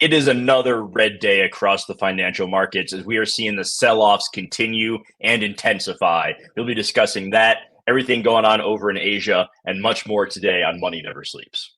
It is another red day across the financial markets as we are seeing the sell-offs continue and intensify. We'll be discussing that, everything going on over in Asia, and much more today on Money Never Sleeps.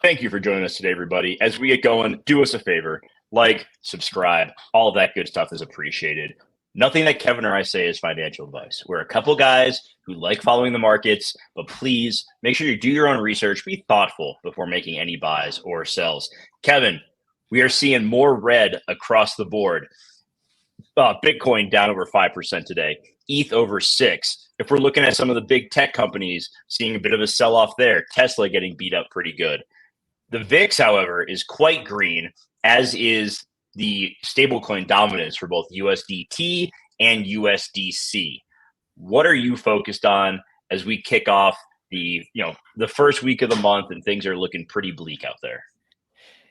Thank you for joining us today, everybody. As we get going, do us a favor, like, subscribe, all that good stuff is appreciated. Nothing that Kevin or I say is financial advice. We're a couple guys who like following the markets, but please make sure you do your own research, be thoughtful before making any buys or sells. Kevin, we are seeing more red across the board. Bitcoin down over 5% today, ETH over 6. If we're looking at some of the big tech companies, seeing a bit of a sell-off there, Tesla getting beat up pretty good. The VIX, however, is quite green, as is the stablecoin dominance for both USDT and USDC. What are you focused on as we kick off the first week of the month and things are looking pretty bleak out there?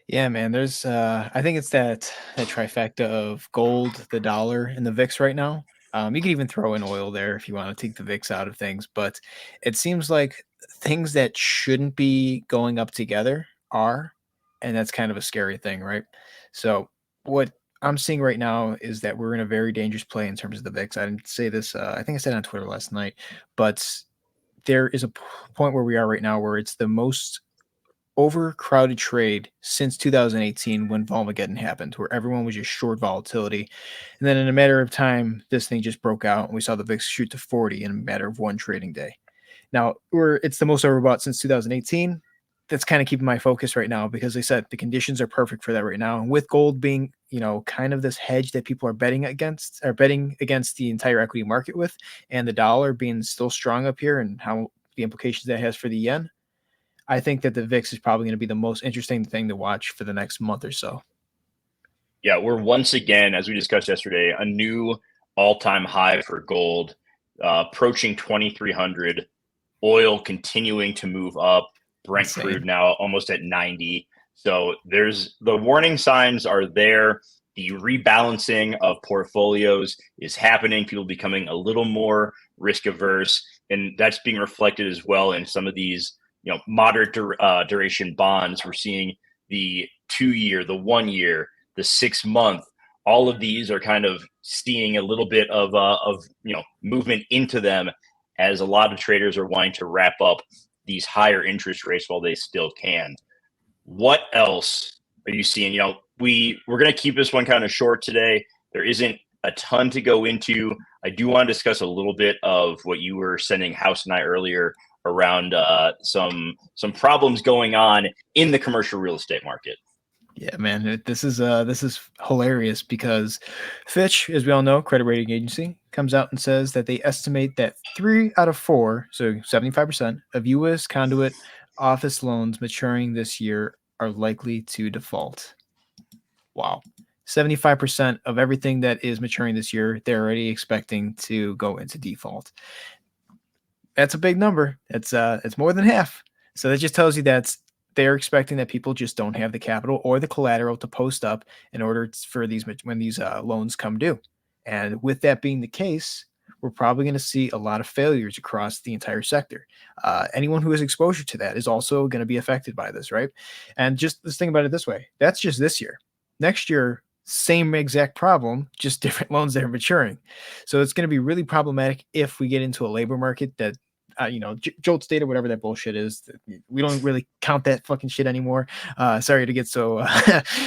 Yeah, man, there's I think it's that trifecta of gold, the dollar, and the VIX right now. You can even throw in oil there if you want to take the VIX out of things, but it seems like things that shouldn't be going up together are, and that's kind of a scary thing, right? So what I'm seeing right now is that we're in a very dangerous play in terms of the VIX. I didn't say this, I think I said it on Twitter last night, but there is a point where we are right now where it's the most overcrowded trade since 2018 when volmageddon happened, where everyone was just short volatility. And then in a matter of time, this thing just broke out and we saw the VIX shoot to 40 in a matter of one trading day. Now, it's the most overbought since 2018. That's kind of keeping my focus right now because they said the conditions are perfect for that right now. And with gold being, kind of this hedge that people are betting against the entire equity market with, and the dollar being still strong up here and how the implications that has for the yen, I think that the VIX is probably going to be the most interesting thing to watch for the next month or so. Yeah, we're once again, as we discussed yesterday, a new all-time high for gold, approaching 2,300. Oil continuing to move up. Brent Insane. crude now almost at 90. So there's the warning signs are there. The rebalancing of portfolios is happening. People becoming a little more risk averse, and that's being reflected as well in some of these, moderate duration bonds. We're seeing the 2-year, the 1-year, the 6-month. All of these are kind of seeing a little bit of movement into them, as a lot of traders are wanting to wrap up these higher interest rates while they still can. What else are you seeing? We're going to keep this one kind of short today. There isn't a ton to go into. I do want to discuss a little bit of what you were sending House and I earlier around some problems going on in the commercial real estate market. Yeah, man, this is hilarious because Fitch, as we all know, credit rating agency, comes out and says that they estimate that 3 out of 4, so 75% of U.S. conduit office loans maturing this year are likely to default. Wow. 75% of everything that is maturing this year, they're already expecting to go into default. That's a big number. It's more than half. So that just tells you that they're expecting that people just don't have the capital or the collateral to post up in order for when these loans come due. And with that being the case, we're probably going to see a lot of failures across the entire sector. Anyone who has exposure to that is also going to be affected by this, right? And just let's think about it this way. That's just this year. Next year, same exact problem, just different loans that are maturing. So it's going to be really problematic if we get into a labor market that Jolt's data, whatever that bullshit is. We don't really count that fucking shit anymore. Sorry to get so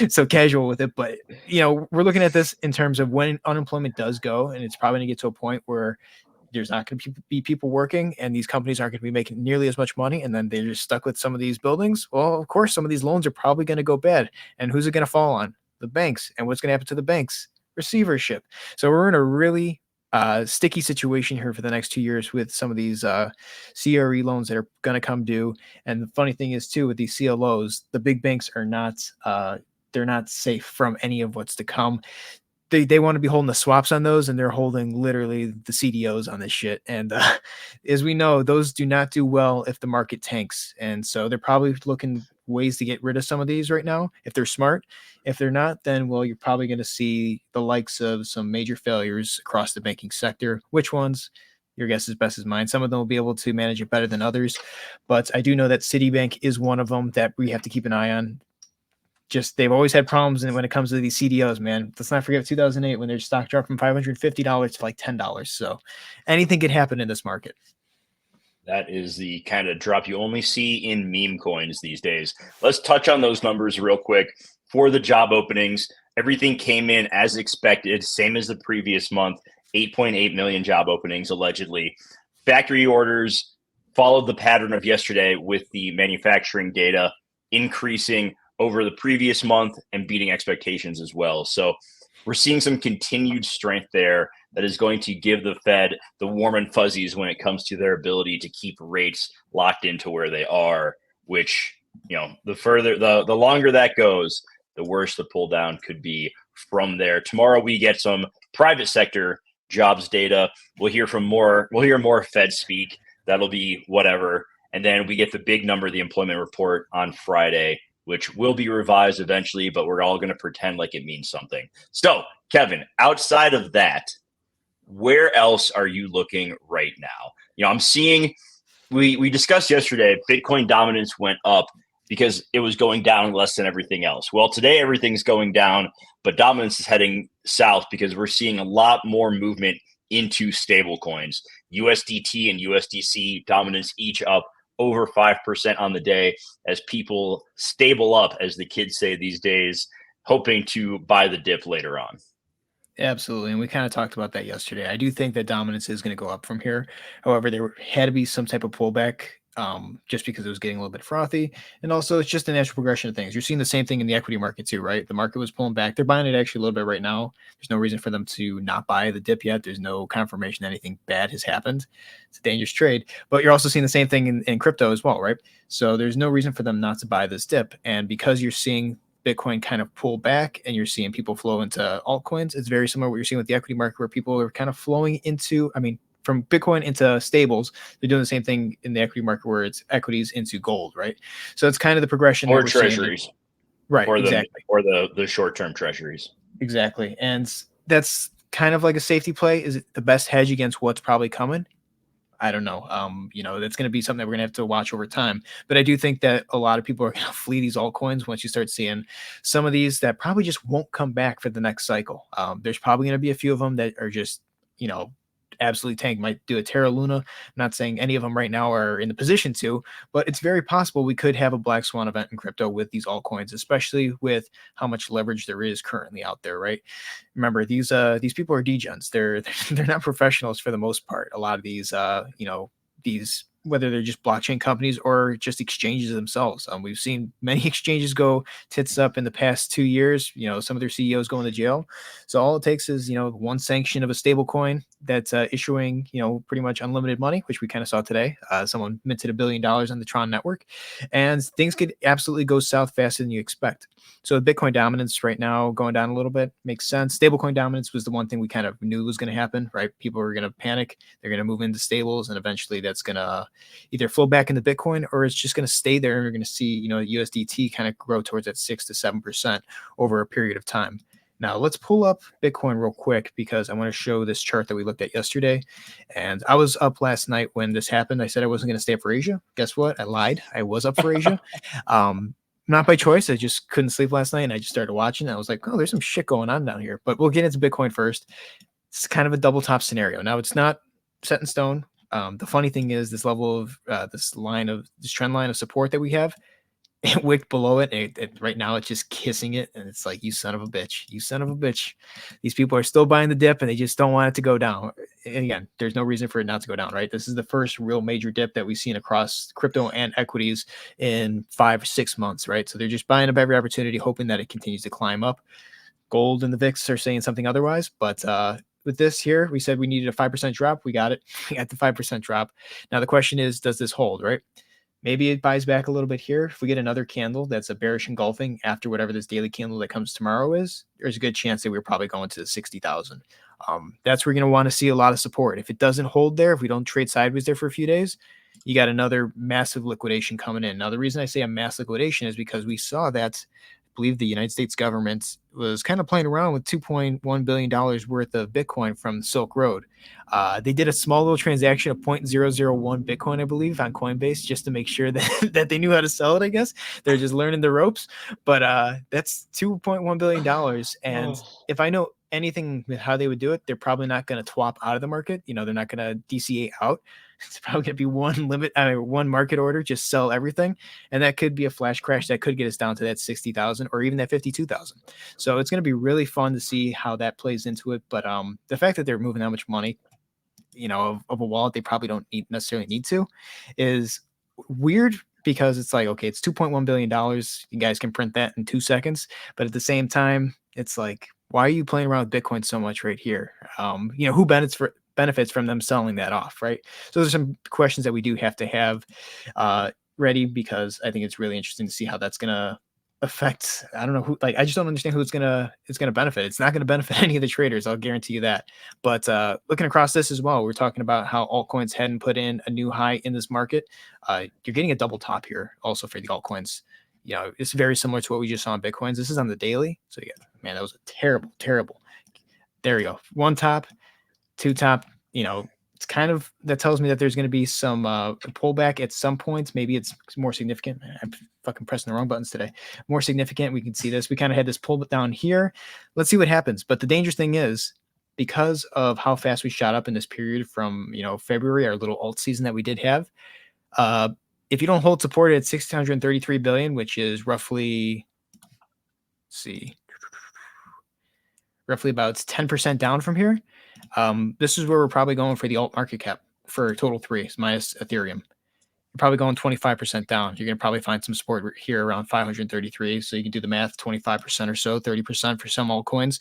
so casual with it, but we're looking at this in terms of when unemployment does go, and it's probably going to get to a point where there's not going to be people working, and these companies aren't going to be making nearly as much money, and then they're just stuck with some of these buildings. Well, of course, some of these loans are probably going to go bad, and who's it going to fall on? The banks. And what's going to happen to the banks? Receivership. So we're in a really sticky situation here for the next 2 years with some of these CRE loans that are going to come due. And the funny thing is, too, with these CLOs, the big banks are not they're not safe from any of what's to come. They want to be holding the swaps on those, and they're holding literally the CDOs on this shit. And as we know, those do not do well if the market tanks. And so they're probably looking ways to get rid of some of these right now if they're smart. If they're not, then well, you're probably going to see the likes of some major failures across the banking sector. Which ones? Your guess is best as mine. Some of them will be able to manage it better than others, but I do know that Citibank is one of them that we have to keep an eye on. Just they've always had problems when it comes to these CDOs, man. Let's not forget 2008 when their stock dropped from $550 to like $10. So anything could happen in this market. That is the kind of drop you only see in meme coins these days. Let's touch on those numbers real quick. For the job openings, everything came in as expected, same as the previous month, 8.8 million job openings allegedly. Factory orders followed the pattern of yesterday with the manufacturing data increasing over the previous month and beating expectations as well. So we're seeing some continued strength there that is going to give the Fed the warm and fuzzies when it comes to their ability to keep rates locked into where they are, which, the longer that goes, the worse the pull down could be from there. Tomorrow we get some private sector jobs data. We'll hear more Fed speak. That'll be whatever. And then we get the big number, the employment report on Friday, which will be revised eventually, but we're all going to pretend like it means something. So, Kevin, outside of that, where else are you looking right now? I'm seeing, we discussed yesterday, Bitcoin dominance went up because it was going down less than everything else. Well, today everything's going down, but dominance is heading south because we're seeing a lot more movement into stable coins. USDT and USDC dominance each up over 5% on the day as people stable up, as the kids say these days, hoping to buy the dip later on. Absolutely. And we kind of talked about that yesterday. I do think that dominance is going to go up from here. However, there had to be some type of pullback just because it was getting a little bit frothy. And also, it's just a natural progression of things. You're seeing the same thing in the equity market too, right? The market was pulling back. They're buying it actually a little bit right now. There's no reason for them to not buy the dip yet. There's no confirmation that anything bad has happened. It's a dangerous trade. But you're also seeing the same thing in crypto as well, right? So there's no reason for them not to buy this dip. And because you're seeing Bitcoin kind of pull back and you're seeing people flow into altcoins, it's very similar to what you're seeing with the equity market where people are kind of flowing into, from Bitcoin into stables. They're doing the same thing in the equity market where it's equities into gold, right? So it's kind of the progression. Or treasuries. Right, or exactly. Or the short-term treasuries. Exactly. And that's kind of like a safety play. Is it the best hedge against what's probably coming? I don't know. That's going to be something that we're going to have to watch over time. But I do think that a lot of people are going to flee these altcoins once you start seeing some of these that probably just won't come back for the next cycle. There's probably going to be a few of them that are just, absolutely tank. Might do a Terra Luna. I'm not saying any of them right now are in the position to, but it's very possible we could have a black swan event in crypto with these altcoins, especially with how much leverage there is currently out there, right? Remember, these people are degens. They're not professionals for the most part. A lot of these these, whether they're just blockchain companies or just exchanges themselves. We've seen many exchanges go tits up in the past 2 years. Some of their CEOs going to jail. So all it takes is, one sanction of a stable coin that's issuing, pretty much unlimited money, which we kind of saw today. Someone minted $1 billion on the Tron network, and things could absolutely go south faster than you expect. So the Bitcoin dominance right now going down a little bit makes sense. Stablecoin dominance was the one thing we kind of knew was going to happen, right? People are going to panic. They're going to move into stables, and eventually that's going to either flow back into Bitcoin or it's just going to stay there. And you're going to see, USDT kind of grow towards that 6 to 7% over a period of time. Now let's pull up Bitcoin real quick because I want to show this chart that we looked at yesterday. And I was up last night when this happened. I said I wasn't going to stay up for Asia. Guess what? I lied. I was up for Asia. Not by choice. I just couldn't sleep last night and I just started watching. I was like, oh, there's some shit going on down here. But we'll get into Bitcoin first. It's kind of a double top scenario. Now it's not set in stone. The funny thing is this level of this trend line of support that we have, it wicked below it. Right now it's just kissing it. And it's like, you son of a bitch, you son of a bitch. These people are still buying the dip and they just don't want it to go down. And again, there's no reason for it not to go down, right? This is the first real major dip that we've seen across crypto and equities in 5 or 6 months, right? So they're just buying up every opportunity, hoping that it continues to climb up. Gold and the VIX are saying something otherwise, but with this here, we said we needed a 5% drop. We got it. We got the 5% drop. Now the question is, does this hold, right? Maybe it buys back a little bit here. If we get another candle that's a bearish engulfing after whatever this daily candle that comes tomorrow is, there's a good chance that we're probably going to the 60,000. That's where you're going to want to see a lot of support. If it doesn't hold there, if we don't trade sideways there for a few days, you got another massive liquidation coming in. Now, the reason I say a mass liquidation is because we saw that, I believe the United States government was kind of playing around with $2.1 billion worth of Bitcoin from Silk Road. They did a small little transaction of 0.001 Bitcoin, I believe, on Coinbase just to make sure that, that they knew how to sell it, I guess. They're just learning the ropes. But that's $2.1 billion. And if I know anything with how they would do it, they're probably not going to twop out of the market. They're not going to DCA out. It's probably going to be one market order, just sell everything. And that could be a flash crash that could get us down to that 60,000 or even that 52,000. So it's going to be really fun to see how that plays into it. But the fact that they're moving that much money, of a wallet they probably don't necessarily need to, is weird, because it's like, okay, it's $2.1 billion. You guys can print that in 2 seconds. But at the same time, it's like, why are you playing around with Bitcoin so much right here? Who benefits from them selling that off, right? So there's some questions that we do have to have ready, because I think it's really interesting to see how that's going to affect. I don't know who, I just don't understand who it's gonna benefit. It's not gonna benefit any of the traders, I'll guarantee you that. But looking across this as well, we're talking about how altcoins hadn't put in a new high in this market. You're getting a double top here also for the altcoins. It's very similar to what we just saw on Bitcoins. This is on the daily. So yeah, man, that was a terrible. There we go. One top, two top. It's kind of, that tells me that there's going to be some pullback at some points. Maybe it's more significant. I'm fucking pressing the wrong buttons today. More significant. We can see this. We kind of had this pull down here. Let's see what happens. But the dangerous thing is, because of how fast we shot up in this period from February, our little alt season that we did have, if you don't hold support at 633 billion, which is roughly, roughly about 10% down from here. This is where we're probably going for the alt market cap for total 3 minus Ethereum. You're probably going 25% down. You're going to probably find some support here around 533. So you can do the math, 25% or so, 30% for some altcoins.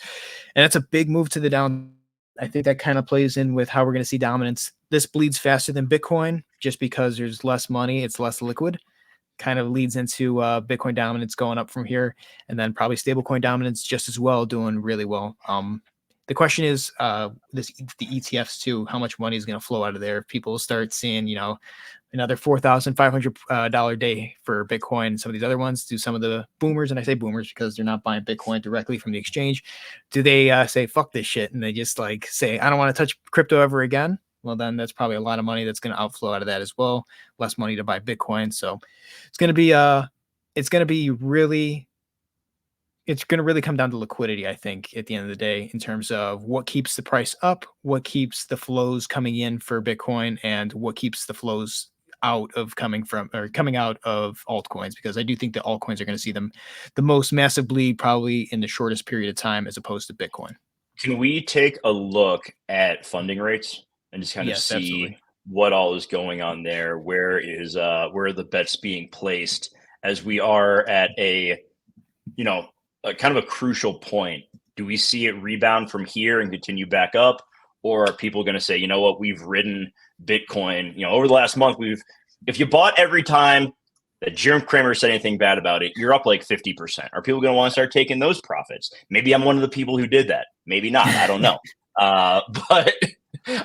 And that's a big move to the down. I think that kind of plays in with how we're going to see dominance. This bleeds faster than Bitcoin just because there's less money. It's less liquid. Kind of leads into Bitcoin dominance going up from here, and then probably stablecoin dominance just as well, doing really well. The question is the ETFs too, how much money is going to flow out of there if people start seeing, another $4,500 day for Bitcoin and some of these other ones. Do some of the boomers, and I say boomers because they're not buying Bitcoin directly from the exchange, do they say, fuck this shit, and they just say, I don't want to touch crypto ever again? Well, then that's probably a lot of money that's going to outflow out of that as well. Less money to buy Bitcoin. So it's going to really come down to liquidity, I think, at the end of the day, in terms of what keeps the price up, what keeps the flows coming in for Bitcoin, and what keeps the flows coming out of altcoins, because I do think that altcoins are going to see the most massive bleed probably in the shortest period of time as opposed to Bitcoin. Can we take a look at funding rates and just kind of see absolutely what all is going on there? Where are the bets being placed as we are at a kind of a crucial point? Do we see it rebound from here and continue back up? Or are people going to say, you know what, we've ridden Bitcoin, over the last month, if you bought every time that Jerome Kramer said anything bad about it, you're up like 50%. Are people going to want to start taking those profits? Maybe I'm one of the people who did that. Maybe not. I don't know. But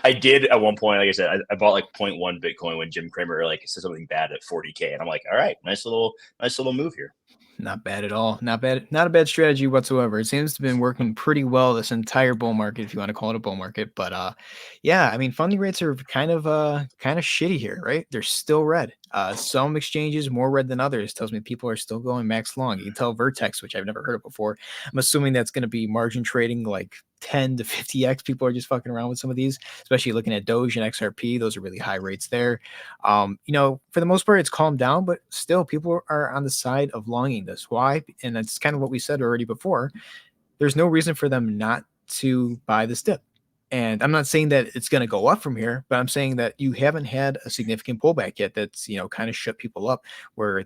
I did at one point, like I said, I bought like 0.1 Bitcoin when Jim Cramer said something bad at 40K. And I'm like, all right, nice little move here. Not bad at all. Not bad. Not a bad strategy whatsoever. It seems to have been working pretty well this entire bull market, if you want to call it a bull market. But yeah, I mean, funding rates are kind of shitty here, right? They're still red. Some exchanges more red than others. Tells me people are still going max long. You can tell Vertex, which I've never heard of before. I'm assuming that's going to be margin trading like 10 to 50x. People are just fucking around with some of these, especially looking at Doge and XRP. Those are really high rates there. For the most part, it's calmed down, but still people are on the side of longing this. Why? And that's kind of what we said already before. There's no reason for them not to buy this dip. And I'm not saying that it's going to go up from here, but I'm saying that you haven't had a significant pullback yet that's, kind of shut people up, where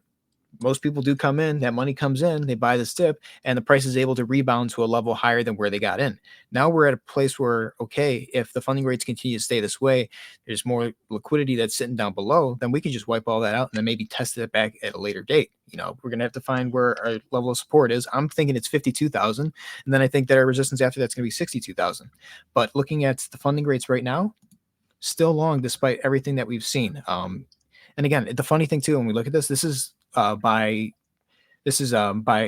most people do come in, that money comes in, they buy this dip, and the price is able to rebound to a level higher than where they got in. Now we're at a place where, okay, if the funding rates continue to stay this way, there's more liquidity that's sitting down below, then we can just wipe all that out and then maybe test it back at a later date. We're going to have to find where our level of support is. I'm thinking it's 52,000. And then I think that our resistance after that's going to be 62,000. But looking at the funding rates right now, still long despite everything that we've seen. And again, the funny thing too, when we look at this is by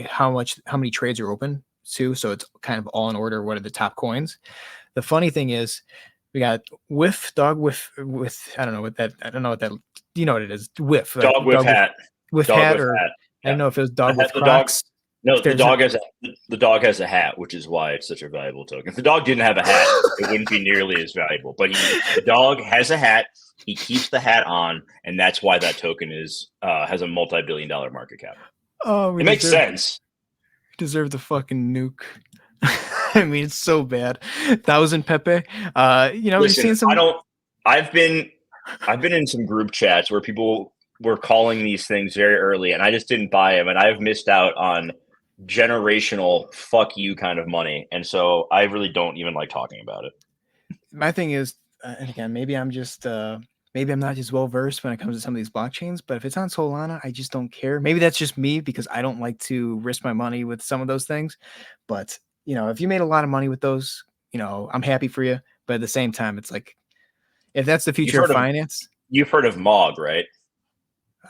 how many trades are open too. So it's kind of all in order. What are the top coins? The funny thing is we got whiff dog with I don't know what that you know what it is, whiff like Dog with hat. With Dog hat with or hat. I don't know if it was dog with The Crocs. No, the dog has a hat, which is why it's such a valuable token. If the dog didn't have a hat, it wouldn't be nearly as valuable. But the dog has a hat. He keeps the hat on, and that's why that token has a multi-billion-dollar market cap. Oh, it makes sense. Deserve the fucking nuke. I mean, it's so bad. 1,000 Pepe. Listen, we've seen some. I've been in some group chats where people were calling these things very early, and I just didn't buy them, and I've missed out on generational fuck you kind of money, and so I really don't even like talking about it. My thing is, and again, maybe I'm not just well versed when it comes to some of these blockchains, but if it's on Solana, I just don't care. Maybe that's just me because I don't like to risk my money with some of those things. But if you made a lot of money with those, I'm happy for you. But at the same time, it's like, if that's the future of finance, you've heard of MOG, right?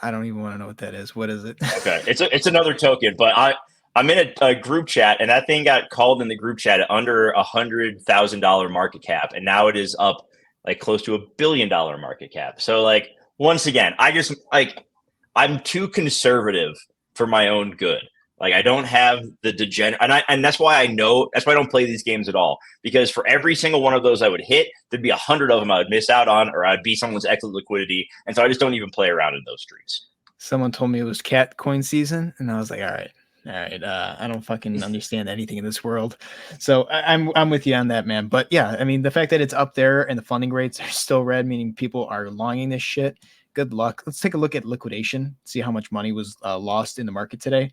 I don't even want to know what that is. What is it? Okay, it's another token, but I'm in a group chat, and that thing got called in the group chat at under $100,000 market cap, and now it is up like close to $1 billion market cap. So like once again, I'm too conservative for my own good. Like I don't have the degenerate, and that's why I don't play these games at all. Because for every single one of those I would hit, there'd be 100 of them I would miss out on, or I'd be someone's exit liquidity, and so I just don't even play around in those streets. Someone told me it was cat coin season, and I was like, all right. I don't fucking understand anything in this world. So I'm with you on that, man. But yeah, I mean, the fact that it's up there and the funding rates are still red, meaning people are longing this shit. Good luck. Let's take a look at liquidation, see how much money was lost in the market today.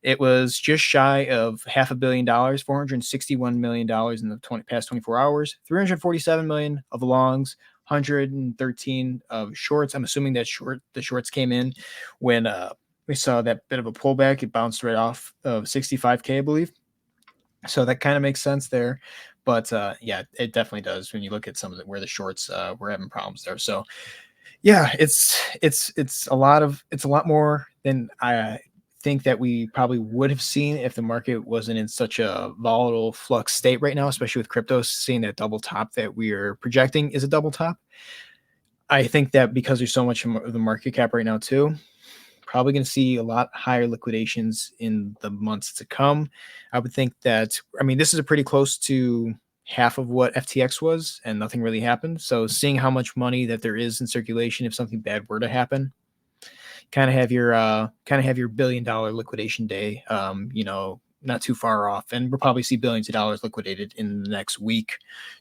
It was just shy of $500 million, $461 million in the past 24 hours, 347 million of longs, 113 of shorts. I'm assuming that the shorts came in when we saw that bit of a pullback. It bounced right off of 65K, I believe. So that kind of makes sense there. But yeah, it definitely does when you look at some of where the shorts were having problems there. So yeah, it's a lot more than I think that we probably would have seen if the market wasn't in such a volatile flux state right now, especially with crypto seeing that double top that we are projecting is a double top. I think that because there's so much of the market cap right now too, probably going to see a lot higher liquidations in the months to come. I would think that, I mean, this is a pretty close to half of what FTX was and nothing really happened. So seeing how much money that there is in circulation, if something bad were to happen, kind of have your $1 billion liquidation day, not too far off. And we'll probably see billions of dollars liquidated in the next week,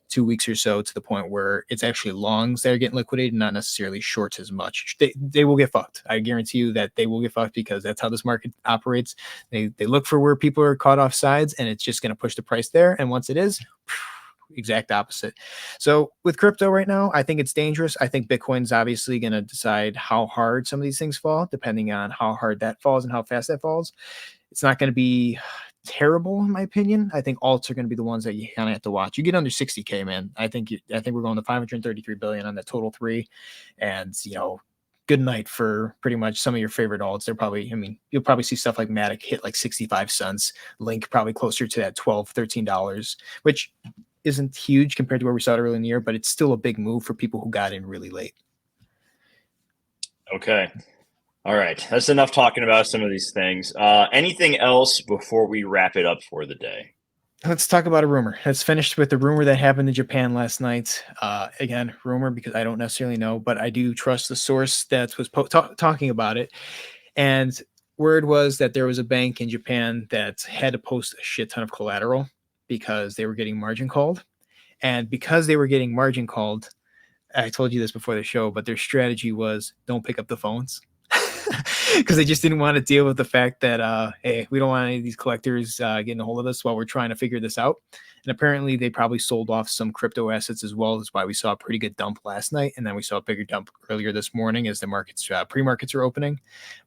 2 weeks or so, to the point where it's actually longs that are getting liquidated, not necessarily shorts as much. They will get fucked. I guarantee you that they will get fucked because that's how this market operates. They look for where people are caught off sides, and it's just going to push the price there. And once it is, exact opposite. So with crypto right now, I think it's dangerous. I think Bitcoin's obviously going to decide how hard some of these things fall, depending on how hard that falls and how fast that falls. It's not going to be terrible in my opinion. I think alts are going to be the ones that you kind of have to watch. You get under 60K, man. I think we're going to 533 billion on that total 3, and good night for pretty much some of your favorite alts. You'll probably see stuff like Matic hit like 65 cents, Link probably closer to that $12-13, which isn't huge compared to where we saw it early in the year, but it's still a big move for people who got in really late. Okay. All right. That's enough talking about some of these things. Anything else before we wrap it up for the day? Let's talk about a rumor. Let's finish with the rumor that happened in Japan last night. Again, rumor because I don't necessarily know, but I do trust the source that was talking about it. And word was that there was a bank in Japan that had to post a shit ton of collateral because they were getting margin called. And because they were getting margin called, I told you this before the show, but their strategy was don't pick up the phones. because they just didn't want to deal with the fact that, hey, we don't want any of these collectors getting a hold of us while we're trying to figure this out. And apparently they probably sold off some crypto assets as well. That's why we saw a pretty good dump last night. And then we saw a bigger dump earlier this morning as the markets, pre-markets are opening.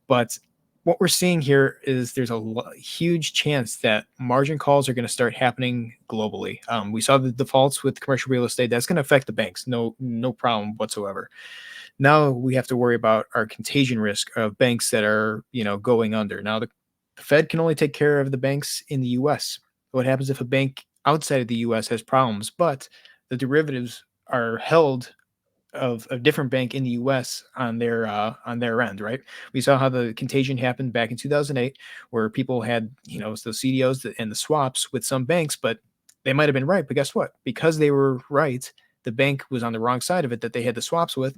But what we're seeing here is there's a huge chance that margin calls are going to start happening globally. We saw the defaults with commercial real estate. That's going to affect the banks. No problem whatsoever. Now we have to worry about our contagion risk of banks that are, going under. Now the Fed can only take care of the banks in the U.S. What happens if a bank outside of the U.S. has problems, but the derivatives are held of a different bank in the U.S. on their end, right? We saw how the contagion happened back in 2008, where people had the CDOs and the swaps with some banks, but they might have been right. But guess what? Because they were right, the bank was on the wrong side of it that they had the swaps with.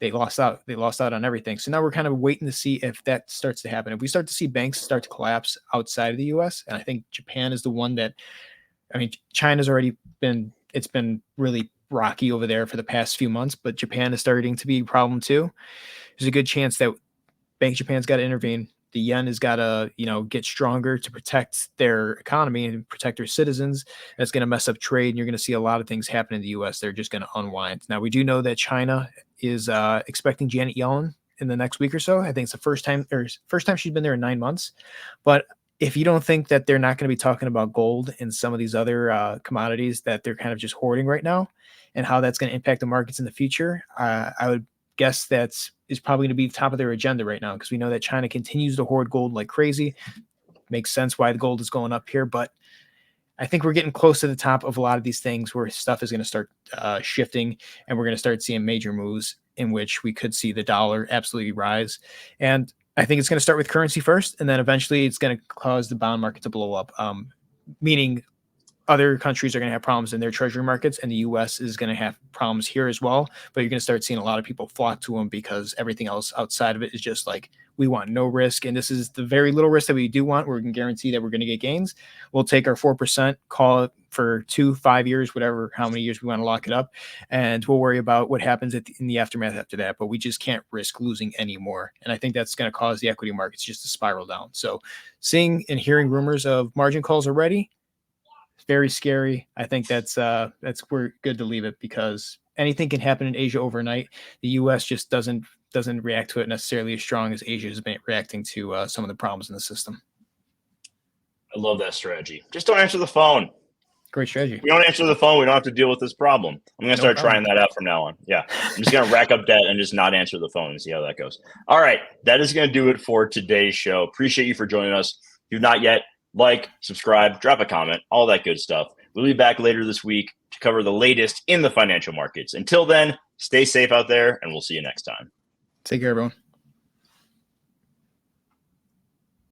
They lost out. They lost out on everything. So now we're kind of waiting to see if that starts to happen. If we start to see banks start to collapse outside of the U.S., and I think Japan is the one that, China's already it's been really rocky over there for the past few months, but Japan is starting to be a problem too. There's a good chance that Bank of Japan's got to intervene. The yen has got to, get stronger to protect their economy and protect their citizens. That's going to mess up trade, and you're going to see a lot of things happen in the U.S. They're just going to unwind. Now, we do know that China is expecting Janet Yellen in the next week or so. I think it's the first time she's been there in 9 months. But if you don't think that they're not going to be talking about gold and some of these other commodities that they're kind of just hoarding right now, and how that's going to impact the markets in the future, I would guess that is probably going to be the top of their agenda right now, because we know that China continues to hoard gold like crazy. Makes sense why the gold is going up here, but I think we're getting close to the top of a lot of these things where stuff is going to start shifting, and we're going to start seeing major moves in which we could see the dollar absolutely rise. And I think it's going to start with currency first, and then eventually it's going to cause the bond market to blow up, meaning other countries are going to have problems in their treasury markets, and the U.S. is going to have problems here as well. But you're going to start seeing a lot of people flock to them because everything else outside of it is just like, we want no risk. And this is the very little risk that we do want, where we can guarantee that we're going to get gains. We'll take our 4%, call it for 2-5 years, whatever, how many years we want to lock it up. And we'll worry about what happens in the aftermath after that. But we just can't risk losing anymore. And I think that's going to cause the equity markets just to spiral down. So seeing and hearing rumors of margin calls already, very scary. I think that's we're good to leave it, because anything can happen in Asia overnight. The U.S. just doesn't react to it necessarily as strong as Asia has been reacting to some of the problems in the system. I love that strategy. Just don't answer the phone. Great strategy. If we don't answer the phone, we don't have to deal with this problem. I'm going to start trying that out from now on. Yeah. I'm just going to rack up debt and just not answer the phone and see how that goes. All right. That is going to do it for today's show. Appreciate you for joining us. If you've not yet, like, subscribe, drop a comment, all that good stuff. We'll be back later this week to cover the latest in the financial markets. Until then, stay safe out there, and we'll see you next time. Take care, everyone.